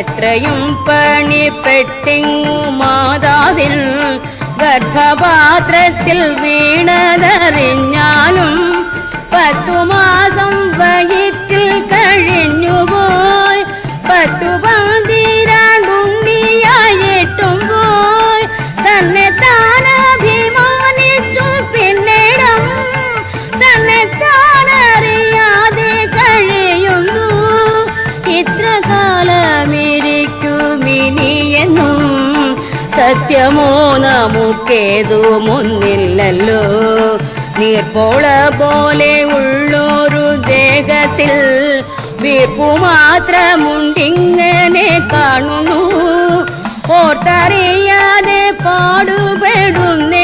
എത്രയും പണിപ്പെട്ടിങ്ങു മാതാവിൽ ഗർഭപാത്രത്തിൽ വീണതറിഞ്ഞാലും 10 മാസം വയറ്റിൽ കഴിഞ്ഞുപോയി 10 ഉണ്ണിയായിട്ടും പോയി തന്നെ താനഭിമാനിച്ചു പിന്നിടം തന്നെ താനറിയാതെ കഴിയുന്നു ഇത്ര കാലമിരിക്കുമിനിയെന്നും സത്യമോ നമുക്കേതുമൊന്നില്ലല്ലോ നീർപ്പോള പോലെ ഉള്ളൊരു ദേഹത്തിൽ വീർപ്പു മാത്രമുണ്ടിങ്ങനെ കാണുന്നു ഓർത്തറിയാതെ പാടുപെടുന്നേ